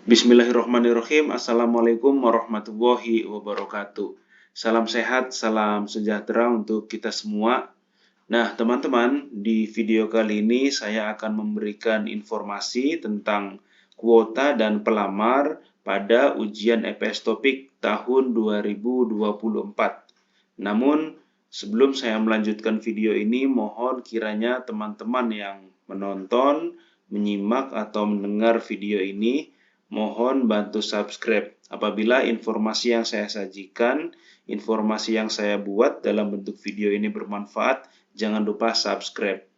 Bismillahirrahmanirrahim. Assalamualaikum warahmatullahi wabarakatuh. Salam sehat, salam sejahtera untuk kita semua. Nah, teman-teman, di video kali ini saya akan memberikan informasi tentang kuota dan pelamar pada ujian EPS Topik tahun 2024. Namun, sebelum saya melanjutkan video ini, mohon kiranya teman-teman yang menonton, menyimak, atau mendengar video ini mohon bantu subscribe. Apabila informasi yang saya sajikan, informasi yang saya buat dalam bentuk video ini bermanfaat, jangan lupa subscribe.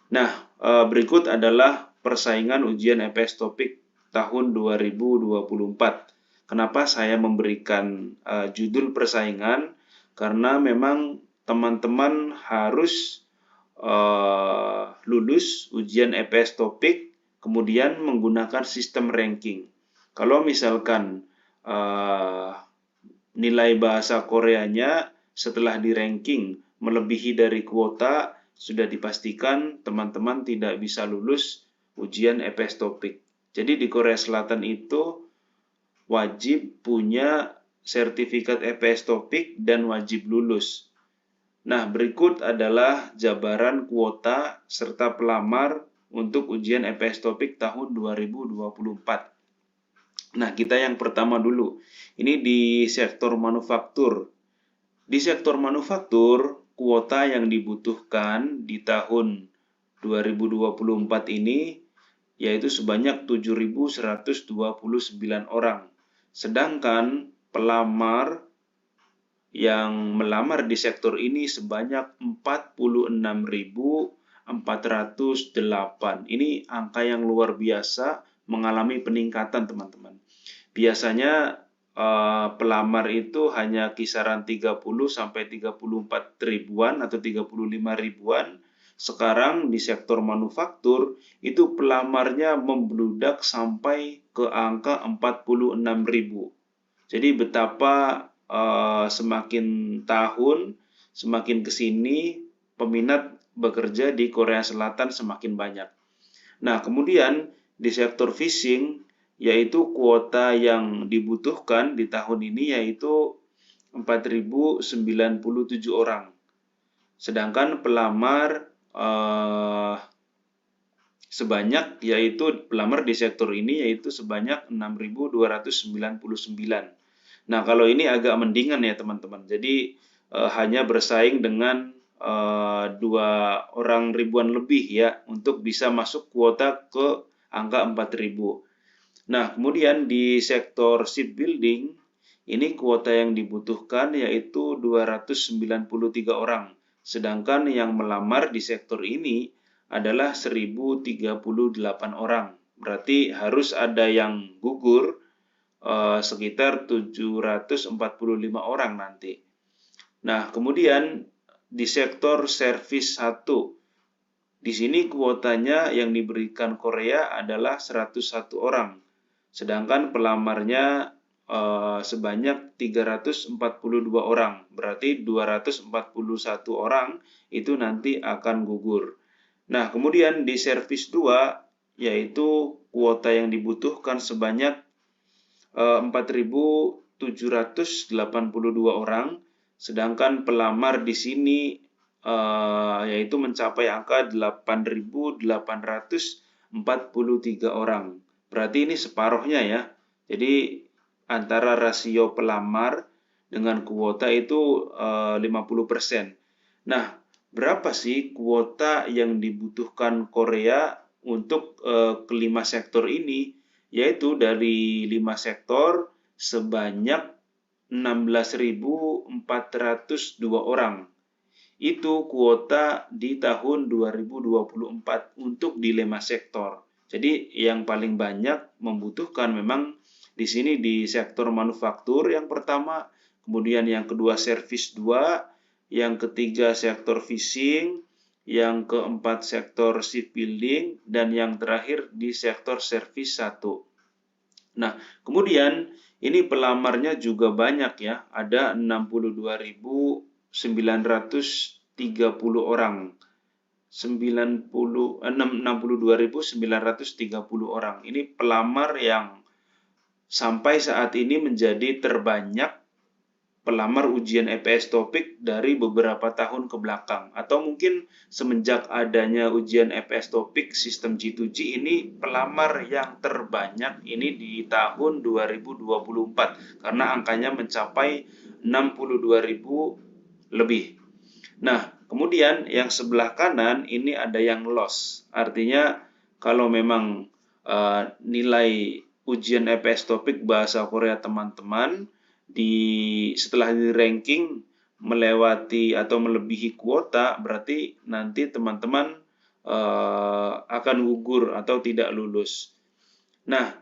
Nah, berikut adalah persaingan ujian EPS Topik tahun 2024. Kenapa saya memberikan judul persaingan? Karena memang teman-teman harus lulus ujian EPS Topik kemudian menggunakan sistem ranking. Kalau misalkan nilai bahasa Koreanya setelah di ranking melebihi dari kuota, sudah dipastikan teman-teman tidak bisa lulus ujian EPS Topik. Jadi di Korea Selatan itu wajib punya sertifikat EPS Topik dan wajib lulus. Nah, berikut adalah jabaran kuota serta pelamar untuk ujian EPS Topik tahun 2024. Nah, kita yang pertama dulu. Ini di sektor manufaktur. Di sektor manufaktur, kuota yang dibutuhkan di tahun 2024 ini yaitu sebanyak 7.129 orang. Sedangkan pelamar yang melamar di sektor ini sebanyak 46.408. Ini angka yang luar biasa, mengalami peningkatan teman-teman. Biasanya pelamar itu hanya kisaran 30 sampai 34 ribuan atau 35 ribuan. Sekarang di sektor manufaktur itu pelamarnya membludak sampai ke angka 46.000. Jadi betapa semakin tahun, semakin kesini peminat bekerja di Korea Selatan semakin banyak. Nah, kemudian di sektor fishing, yaitu kuota yang dibutuhkan di tahun ini yaitu 4.097 orang. Sedangkan pelamar sebanyak, yaitu pelamar di sektor ini yaitu sebanyak 6.299. Nah, kalau ini agak mendingan ya teman-teman. Jadi hanya bersaing dengan 2 orang ribuan lebih ya untuk bisa masuk kuota ke angka 4.000. Nah, kemudian di sektor shipbuilding ini kuota yang dibutuhkan yaitu 293 orang. Sedangkan yang melamar di sektor ini adalah 1.038 orang. Berarti harus ada yang gugur sekitar 745 orang nanti. Nah, kemudian di sektor servis 1, di sini kuotanya yang diberikan Korea adalah 101 orang. Sedangkan pelamarnya sebanyak 342 orang. Berarti 241 orang itu nanti akan gugur. Nah, kemudian di servis 2, yaitu kuota yang dibutuhkan sebanyak 4.782 orang, sedangkan pelamar di sini yaitu mencapai angka 8.843 orang. Berarti ini separuhnya ya. Jadi antara rasio pelamar dengan kuota itu 50%. Nah, berapa sih kuota yang dibutuhkan Korea untuk kelima sektor ini? Yaitu dari 5 sektor sebanyak 16.402 orang. Itu kuota di tahun 2024 untuk di 5 sektor. Jadi yang paling banyak membutuhkan memang di sini di sektor manufaktur yang pertama, kemudian yang kedua servis 2, yang ketiga sektor fishing, yang keempat sektor shipbuilding, dan yang terakhir di sektor servis 1. Nah, kemudian ini pelamarnya juga banyak ya, ada 62.930 orang. 62.930 orang. Ini pelamar yang sampai saat ini menjadi terbanyak pelamar ujian EPS Topik dari beberapa tahun ke belakang, atau mungkin semenjak adanya ujian EPS Topik sistem G2G ini pelamar yang terbanyak ini di tahun 2024 karena angkanya mencapai 62.000 lebih. Nah, kemudian yang sebelah kanan ini ada yang loss. Artinya kalau memang nilai ujian EPS Topik bahasa Korea teman-teman setelah di ranking melewati atau melebihi kuota, berarti nanti teman-teman akan gugur atau tidak lulus. Nah,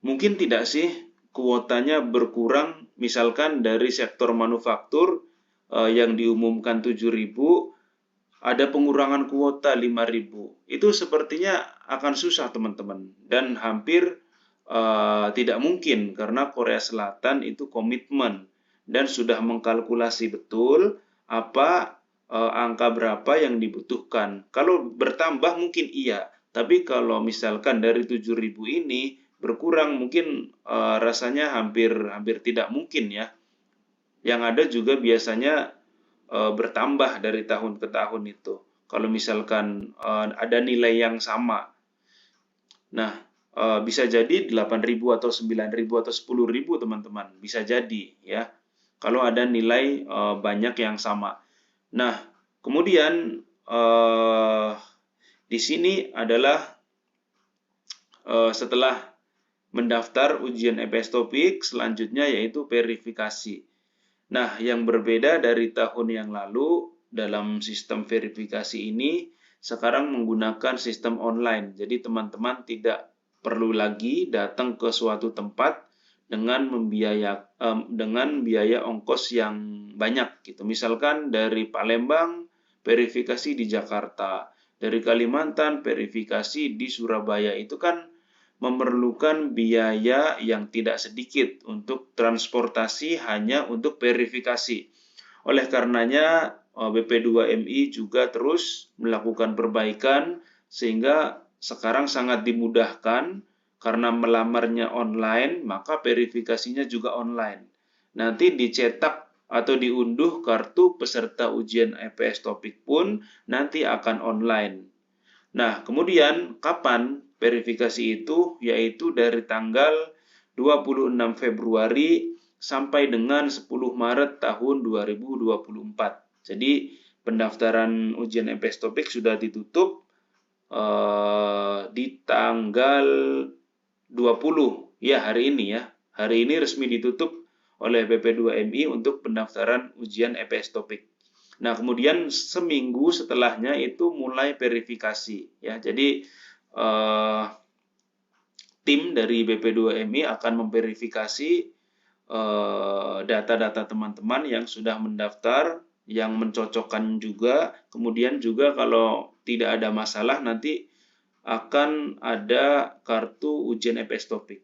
mungkin tidak sih kuotanya berkurang, misalkan dari sektor manufaktur yang diumumkan 7.000, ada pengurangan kuota 5.000. Itu sepertinya akan susah teman-teman, dan hampir tidak mungkin karena Korea Selatan itu komitmen dan sudah mengkalkulasi betul apa angka berapa yang dibutuhkan. Kalau bertambah mungkin iya, tapi kalau misalkan dari 7.000 ini berkurang mungkin rasanya hampir tidak mungkin ya. Yang ada juga biasanya bertambah dari tahun ke tahun itu. Kalau misalkan ada nilai yang sama. Nah, bisa jadi 8.000 atau 9.000 atau 10.000 teman-teman. Bisa jadi ya. Kalau ada nilai banyak yang sama. Nah, kemudian di sini adalah setelah mendaftar ujian EPS Topik, selanjutnya yaitu verifikasi. Nah, yang berbeda dari tahun yang lalu dalam sistem verifikasi ini sekarang menggunakan sistem online. Jadi teman-teman tidak perlu lagi datang ke suatu tempat dengan biaya ongkos yang banyak gitu. Misalkan dari Palembang verifikasi di Jakarta, dari Kalimantan verifikasi di Surabaya, itu kan memerlukan biaya yang tidak sedikit untuk transportasi hanya untuk verifikasi. Oleh karenanya BP2MI juga terus melakukan perbaikan sehingga sekarang sangat dimudahkan karena melamarnya online, maka verifikasinya juga online. Nanti dicetak atau diunduh kartu peserta ujian EPS Topik pun nanti akan online. Nah, kemudian kapan verifikasi itu? Yaitu dari tanggal 26 Februari sampai dengan 10 Maret tahun 2024. Jadi pendaftaran ujian EPS Topik sudah ditutup di tanggal 20 ya, hari ini ya. Hari ini resmi ditutup oleh BP2MI untuk pendaftaran ujian EPS Topik. Nah, kemudian seminggu setelahnya itu mulai verifikasi ya. Jadi tim dari BP2MI akan memverifikasi data-data teman-teman yang sudah mendaftar, yang mencocokkan juga. Kemudian juga kalau tidak ada masalah nanti akan ada kartu ujian EPS Topik.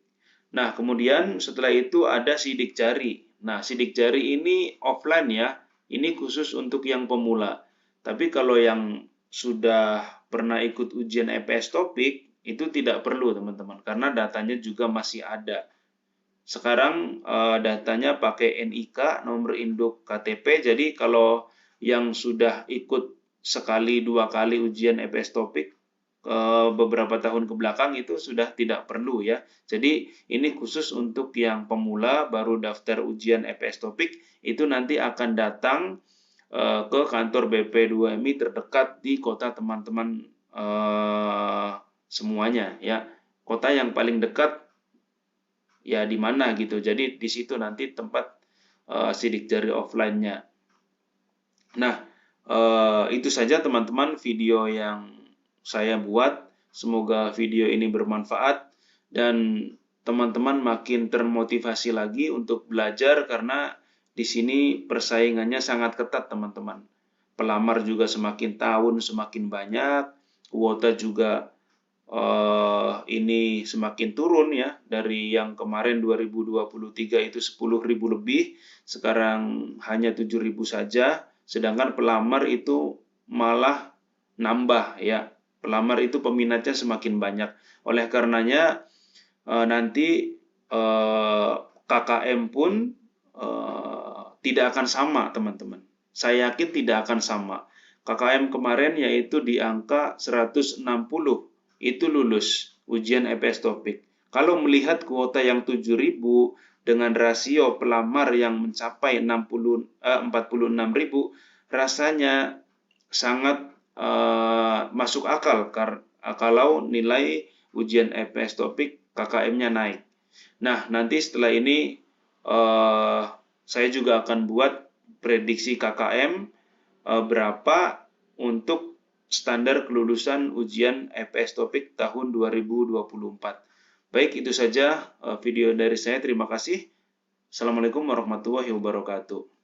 Nah, kemudian setelah itu ada sidik jari. Nah, sidik jari ini offline ya. Ini khusus untuk yang pemula. Tapi kalau yang sudah pernah ikut ujian EPS Topik, itu tidak perlu teman-teman, karena datanya juga masih ada. Sekarang datanya pakai NIK, nomor induk KTP, jadi kalau yang sudah ikut sekali, 2 kali ujian EPS Topik, beberapa tahun ke belakang itu sudah tidak perlu ya. Jadi ini khusus untuk yang pemula baru daftar ujian EPS Topik, itu nanti akan datang ke kantor BP2MI terdekat di kota teman-teman semuanya ya. Kota yang paling dekat ya di mana gitu. Jadi di situ nanti tempat sidik jari offline-nya. Nah, itu saja teman-teman video yang saya buat. Semoga video ini bermanfaat dan teman-teman makin termotivasi lagi untuk belajar karena di sini persaingannya sangat ketat teman-teman. Pelamar juga semakin tahun semakin banyak, kuota juga ini semakin turun ya, dari yang kemarin 2023 itu 10.000 lebih, sekarang hanya 7.000 saja, sedangkan pelamar itu malah nambah ya. Pelamar itu peminatnya semakin banyak. Oleh karenanya nanti KKM pun tidak akan sama, teman-teman. Saya yakin tidak akan sama. KKM kemarin yaitu di angka 160 itu lulus ujian EPS Topik. Kalau melihat kuota yang 7.000 dengan rasio pelamar yang mencapai 46.000, rasanya sangat masuk akal kalau nilai ujian EPS Topik KKM-nya naik. Nah, nanti setelah ini saya juga akan buat prediksi KKM berapa untuk standar kelulusan ujian EPS Topik tahun 2024. Baik, itu saja video dari saya. Terima kasih. Assalamualaikum warahmatullahi wabarakatuh.